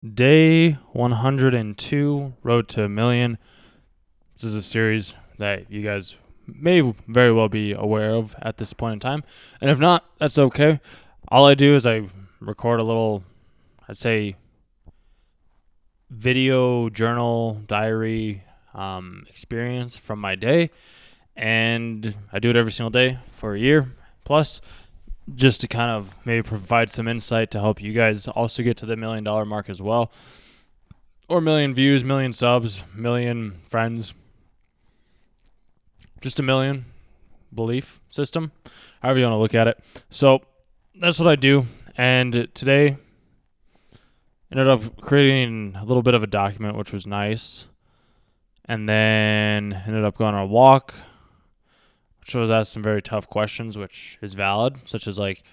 Day 102, Road to a Million. This is a series that you guys may very well be aware of at this point in time. And if not, that's okay. All I do is I record a little, I'd say, video journal diary experience from my day. And I do it every single day for a year plus, just to kind of maybe provide some insight to help you guys also get to the $1 million mark as well, or million views, million subs, million friends, just a million belief system, however you want to look at it. So that's what I do. And today ended up creating a little bit of a document, which was nice. And then ended up going on a walk, which was asked some very tough questions, which is valid, such as like,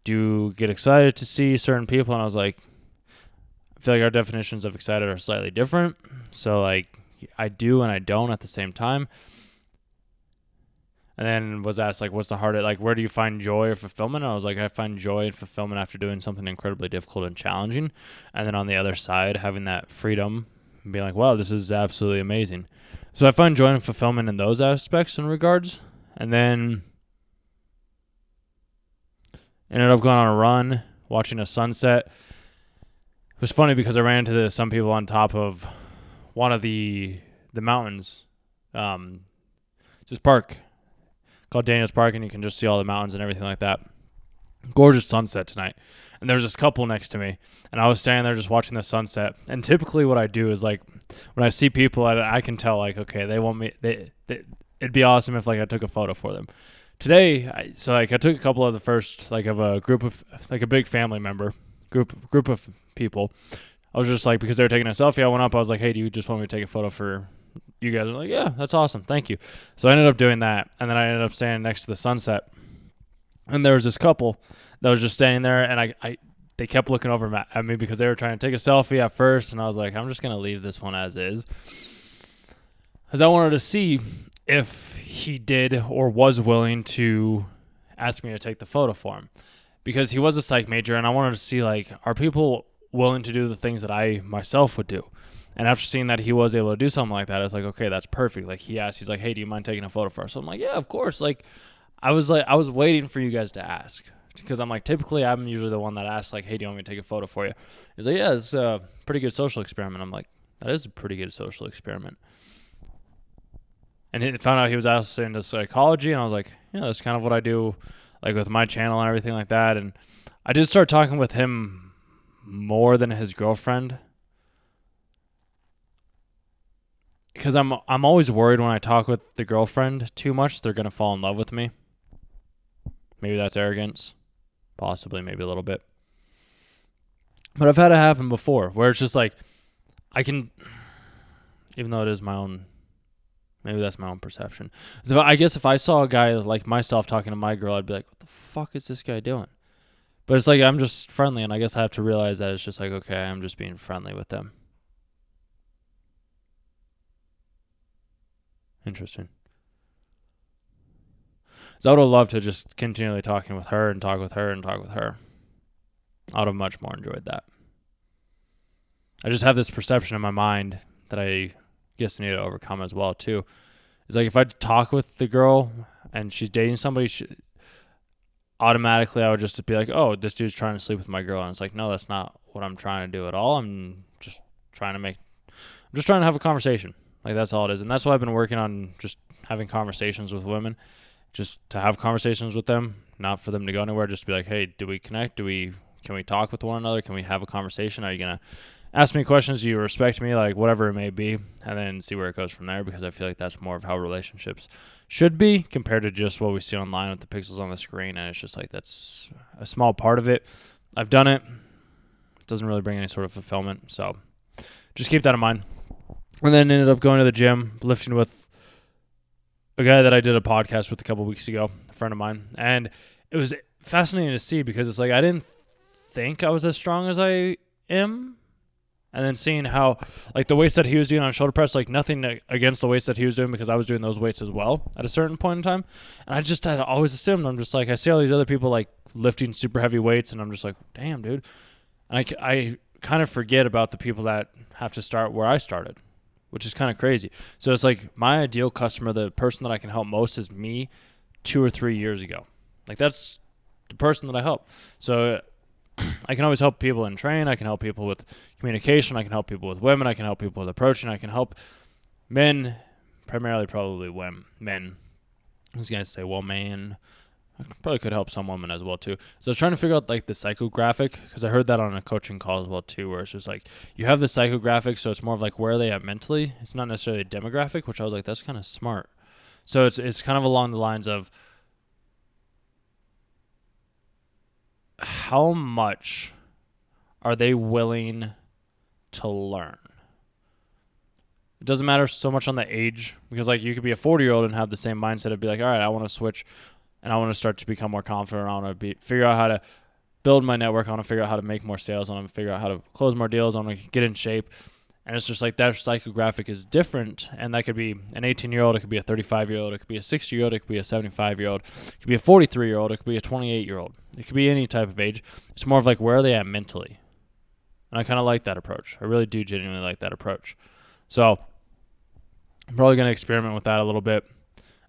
do you get excited to see certain people? And I was like, I feel like our definitions of excited are slightly different. So like I do and I don't at the same time. And then was asked like, what's the hardest, like where do you find joy or fulfillment? And I was like, I find joy and fulfillment after doing something incredibly difficult and challenging. And then on the other side, having that freedom and being like, wow, this is absolutely amazing. So I find joy and fulfillment in those aspects and regards. And then ended up going on a run, watching a sunset. It was funny because I ran into some people on top of one of the mountains. This park called Daniels Park, and you can just see all the mountains and everything like that. Gorgeous sunset tonight. And there was this couple next to me, and I was standing there just watching the sunset. And typically what I do is like when I see people, I can tell like, okay, they want me. It'd be awesome if like I took a photo for them. Today, I took a couple of the first like of a group of like a big family member group of people. I was just like, because they were taking a selfie, I went up. I was like, hey, do you just want me to take a photo for you guys? I'm like, yeah, that's awesome, thank you. So I ended up doing that, and then I ended up standing next to the sunset, and there was this couple that was just standing there, and they kept looking over at me because they were trying to take a selfie at first, and I was like, I'm just gonna leave this one as is, because I wanted to see if he did or was willing to ask me to take the photo for him, because he was a psych major, and I wanted to see like, are people willing to do the things that I myself would do? And after seeing that he was able to do something like that, I was like, okay, that's perfect. Like he's like, hey, do you mind taking a photo for us? So I'm like, yeah, of course. Like I was waiting for you guys to ask, because I'm like, typically I'm usually the one that asks like, hey, do you want me to take a photo for you? He's like, yeah, it's a pretty good social experiment. I'm like, that is a pretty good social experiment. And he found out he was also into psychology, and I was like, yeah, that's kind of what I do, like with my channel and everything like that. And I did start talking with him more than his girlfriend, because I'm always worried when I talk with the girlfriend too much, they're gonna fall in love with me. Maybe that's arrogance, possibly, maybe a little bit. But I've had it happen before, where it's just like I can, even though it is my own. Maybe that's my own perception. So I guess if I saw a guy like myself talking to my girl, I'd be like, what the fuck is this guy doing? But it's like, I'm just friendly, and I guess I have to realize that it's just like, okay, I'm just being friendly with them. Interesting. So I would have loved to just continually talking with her and talk with her and talk with her. I would have much more enjoyed that. I just have this perception in my mind that I guess I need to overcome as well too. It's like if I talk with the girl and she's dating somebody, automatically I would just be like, oh, this dude's trying to sleep with my girl. And it's like, no, that's not what I'm trying to do at all. I'm just trying to have a conversation. Like that's all it is. And that's why I've been working on, just having conversations with women, just to have conversations with them, not for them to go anywhere, just to be like, hey, do we connect? Can we talk with one another? Can we have a conversation? Are you going to ask me questions? Do you respect me? Like whatever it may be, and then see where it goes from there, because I feel like that's more of how relationships should be compared to just what we see online with the pixels on the screen. And it's just like, that's a small part of it. I've done it. It doesn't really bring any sort of fulfillment. So just keep that in mind. And then ended up going to the gym, lifting with a guy that I did a podcast with a couple weeks ago, a friend of mine. And it was fascinating to see, because it's like, I didn't think I was as strong as I am. And then seeing how, like, the weights that he was doing on shoulder press, like, nothing against the weights that he was doing, because I was doing those weights as well at a certain point in time. And I just had always assumed, I'm just like, I see all these other people, like, lifting super heavy weights, and I'm just like, damn, dude. And I kind of forget about the people that have to start where I started, which is kind of crazy. So it's like my ideal customer, the person that I can help most is me 2 or 3 years ago. Like that's the person that I help. So I can always help people in train. I can help people with communication. I can help people with women. I can help people with approaching. I can help men, primarily probably women. Men. These guys say, well, man. I probably could help some women as well too. So I was trying to figure out like the psychographic, because I heard that on a coaching call as well too, where it's just like you have the psychographic, so it's more of like where are they at mentally. It's not necessarily a demographic, which I was like, that's kind of smart. So it's kind of along the lines of how much are they willing to learn? It doesn't matter so much on the age, because like you could be a 40-year-old and have the same mindset of be like, all right, I want to switch and I want to start to become more confident. I want to figure out how to build my network. I want to figure out how to make more sales. I want to figure out how to close more deals. I want to get in shape. And it's just like that psychographic is different. And that could be an 18-year-old. It could be a 35-year-old. It could be a 60-year-old. It could be a 75-year-old. It could be a 43-year-old. It could be a 28-year-old. It could be any type of age. It's more of like where are they at mentally? And I kind of like that approach. I really do genuinely like that approach. So I'm probably going to experiment with that a little bit.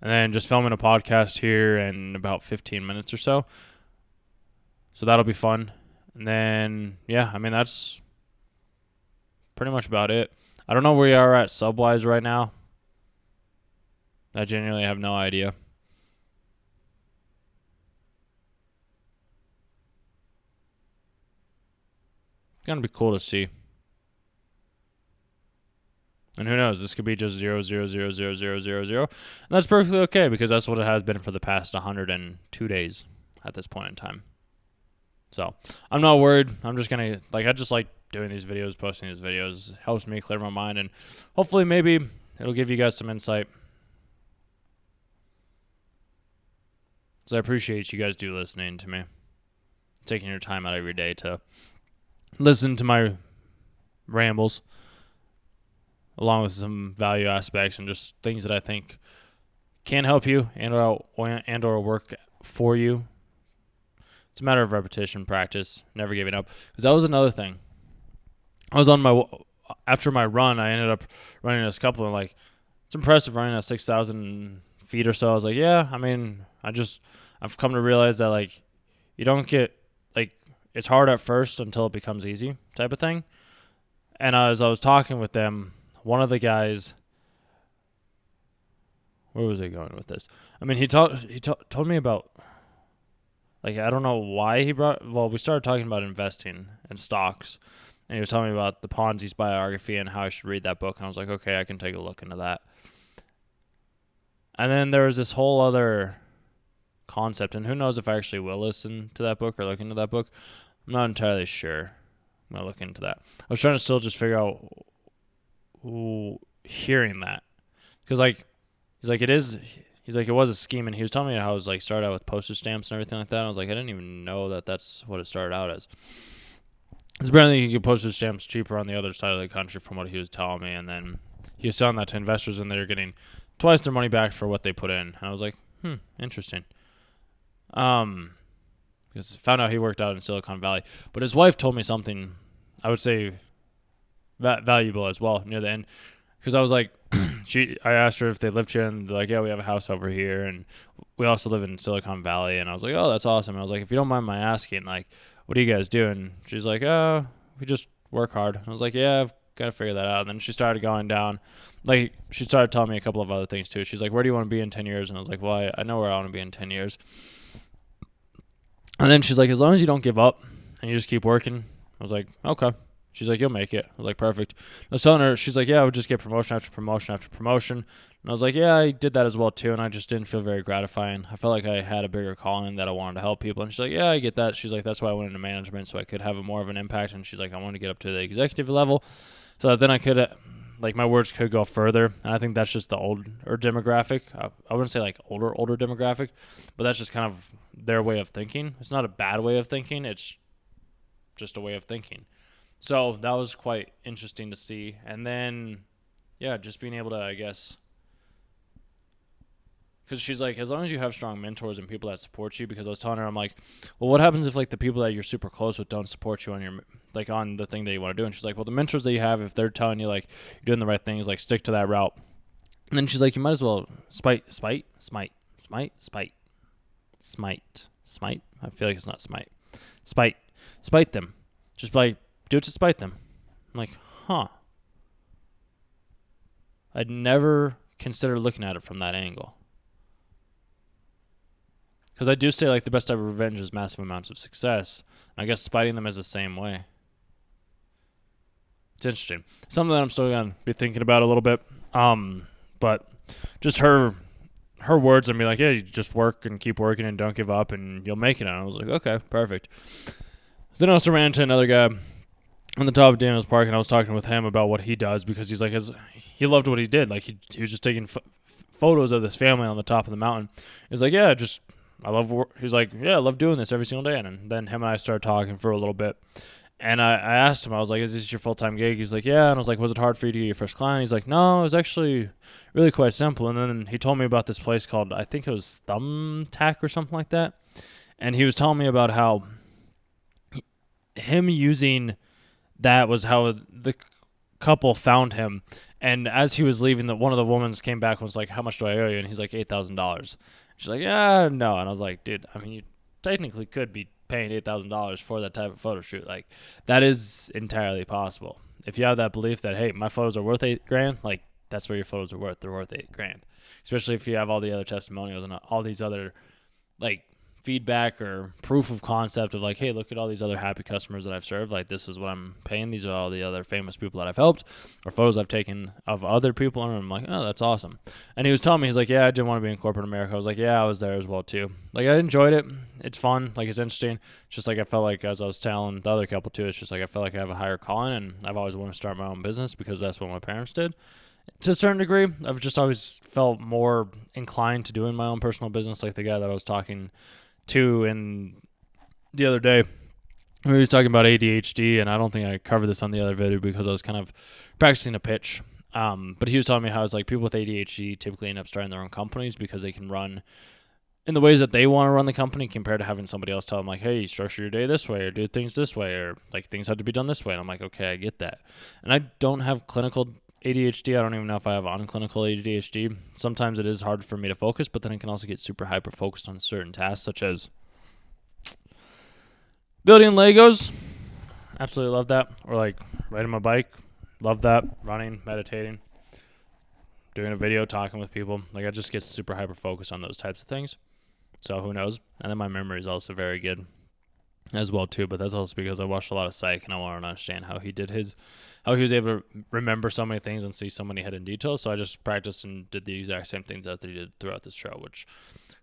And then just filming a podcast here in about 15 minutes or so. So that'll be fun. And then, yeah, I mean, that's pretty much about it. I don't know where we are at sub-wise right now. I genuinely have no idea. It's going to be cool to see. And who knows, this could be just 0.0000000. And that's perfectly okay, because that's what it has been for the past 102 days at this point in time. So I'm not worried. I'm just going to, I just like doing these videos, posting these videos. It helps me clear my mind, and hopefully maybe it'll give you guys some insight. So I appreciate you guys do listening to me, taking your time out of your day to listen to my rambles, along with some value aspects and just things that I think can help you and or work for you. It's a matter of repetition, practice, never giving up. Because that was another thing. I was after my run, I ended up running this couple, and it's impressive running at 6,000 feet or so. I was like, yeah, I mean, I've come to realize that you don't get, it's hard at first until it becomes easy type of thing. And as I was talking with them, one of the guys, where was he going with this? I mean, he told me about, I don't know why we started talking about investing in stocks, and he was telling me about the Ponzi's biography and how I should read that book, and I was like, okay, I can take a look into that. And then there was this whole other concept, and who knows if I actually will listen to that book or look into that book. I'm not entirely sure. I'm going to look into that. I was trying to still just figure out hearing that, because it was a scheme, and he was telling me how it was started out with postage stamps and everything like that. And I was like, I didn't even know that that's what it started out as. Because apparently you can get postage stamps cheaper on the other side of the country, from what he was telling me, and then he was selling that to investors, and they're getting twice their money back for what they put in. And I was like, interesting. Because I found out he worked out in Silicon Valley, but his wife told me something I would say valuable as well near the end, because I was like, I asked her if they lived here, and they're like, yeah, we have a house over here, and we also live in Silicon Valley. And I was like, oh, that's awesome. And I was like, if you don't mind my asking, what do you guys do? And she's like, oh, we just work hard. And I was like, yeah, I've got to figure that out. And then she started going down, she started telling me a couple of other things too. She's like, where do you want to be in 10 years? And I was like, well, I know where I want to be in 10 years. And then she's like, as long as you don't give up and you just keep working. I was like, okay. She's like, you'll make it. I was like, perfect. I was telling her, she's like, yeah, I would just get promotion after promotion after promotion. And I was like, yeah, I did that as well too, and I just didn't feel very gratifying. I felt like I had a bigger calling, that I wanted to help people. And she's like, yeah, I get that. She's like, that's why I went into management, so I could have more of an impact. And she's like, I wanted to get up to the executive level so that then I could, my words could go further. And I think that's just the older demographic. I wouldn't say older demographic, but that's just kind of their way of thinking. It's not a bad way of thinking. It's just a way of thinking. So that was quite interesting to see. And then, yeah, just being able to, I guess, because she's like, as long as you have strong mentors and people that support you, because I was telling her, I'm like, well, what happens if the people that you're super close with don't support you on like on the thing that you want to do. And she's like, well, the mentors that you have, if they're telling you like you're doing the right things, like stick to that route. And then she's like, you might as well smite. I feel like it's not smite. Spite them. Just like do it to spite them. I'm like, huh. I'd never consider looking at it from that angle. Because I do say like the best type of revenge is massive amounts of success. And I guess spiting them is the same way. It's interesting. Something that I'm still going to be thinking about a little bit. But just her words and be like, yeah, you just work and keep working and don't give up and you'll make it. And I was like, okay, perfect. So then I also ran into another guy on the top of Daniels Park, and I was talking with him about what he does because he's like, he loved what he did. Like he was just taking photos of this family on the top of the mountain. He's like, yeah, I love doing this every single day. And then him and I started talking for a little bit. And I asked him, I was like, is this your full-time gig? He's like, yeah. And I was like, was it hard for you to get your first client? He's like, no, it was actually really quite simple. And then he told me about this place called, I think it was Thumbtack or something like that. And he was telling me about how him using that was how the couple found him. And as he was leaving, one of the women came back and was like, how much do I owe you? And he's like, $8,000. She's like, yeah, no. And I was like, dude, I mean, you technically could be paying $8,000 for that type of photo shoot. Like, that is entirely possible. If you have that belief that, hey, my photos are worth $8,000, like, that's what your photos are worth. They're worth $8,000. Especially if you have all the other testimonials and all these other, like, feedback or proof of concept of like, hey, look at all these other happy customers that I've served. Like, this is what I'm paying. These are all the other famous people that I've helped, or photos I've taken of other people. And I'm like, oh, that's awesome. And he was telling me, he's like, yeah, I didn't want to be in corporate America. I was like, yeah, I was there as well too. Like, I enjoyed it. It's fun. Like, it's interesting. It's just like I felt like, as I was telling the other couple too, it's just like I felt like I have a higher calling, and I've always wanted to start my own business because that's what my parents did. To a certain degree, I've just always felt more inclined to doing my own personal business, like the guy that I was talking to in the other day. He was talking about ADHD, and I don't think I covered this on the other video because I was kind of practicing a pitch. But he was telling me how it's like people with ADHD typically end up starting their own companies because they can run in the ways that they want to run the company compared to having somebody else tell them like, hey, structure your day this way or do things this way, or like things have to be done this way. And I'm like, okay, I get that. And I don't have clinical ADHD. I don't even know if I have unclinical ADHD. Sometimes it is hard for me to focus, but then I can also get super hyper focused on certain tasks, such as building Legos. Absolutely love that. Or like riding my bike. Love that. Running, meditating, doing a video, talking with people. Like, I just get super hyper focused on those types of things. So who knows? And then my memory is also very good as well too, but that's also because I watched a lot of Psych and I want to understand how he was able to remember so many things and see so many hidden details. So I just practiced and did the exact same things that he did throughout this show, which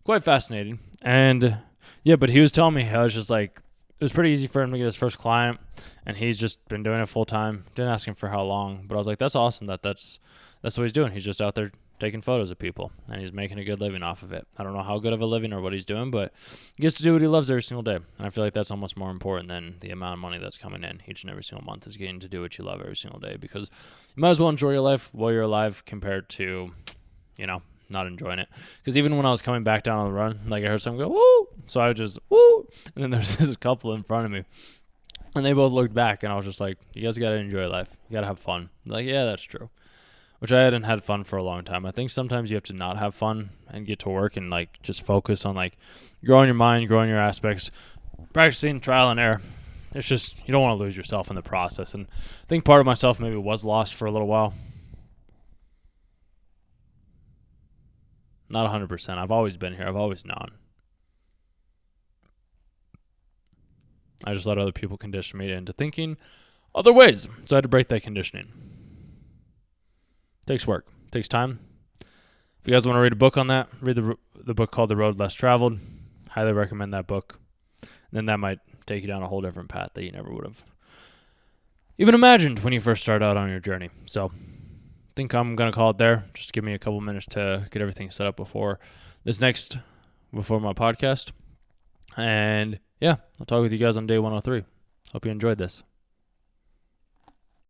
quite fascinating. And yeah, but he was telling me how it's just like, it was pretty easy for him to get his first client, and he's just been doing it full time. Didn't ask him for how long, but I was like, that's awesome. That's what he's doing. He's just out there taking photos of people, and he's making a good living off of it. I don't know how good of a living or what he's doing, but he gets to do what he loves every single day. And I feel like that's almost more important than the amount of money that's coming in each and every single month, is getting to do what you love every single day, because you might as well enjoy your life while you're alive compared to, not enjoying it. Because even when I was coming back down on the run, like, I heard someone go, woo! So I would just, woo! And then there's this couple in front of me, and they both looked back, and I was just like, you guys got to enjoy life. You got to have fun. Like, yeah, that's true. Which I hadn't had fun for a long time. I think sometimes you have to not have fun and get to work and, like, just focus on, like, growing your mind, growing your aspects, practicing trial and error. It's just, you don't want to lose yourself in the process. And I think part of myself maybe was lost for a little while. Not 100%. I've always been here. I've always known. I just let other people condition me into thinking other ways. So I had to break that conditioning. Takes work. Takes time. If you guys want to read a book on that, read the book called The Road Less Traveled. Highly recommend that book. And then that might take you down a whole different path that you never would have even imagined when you first started out on your journey. So I think I'm going to call it there. Just give me a couple minutes to get everything set up before my podcast. And yeah, I'll talk with you guys on day 103. Hope you enjoyed this.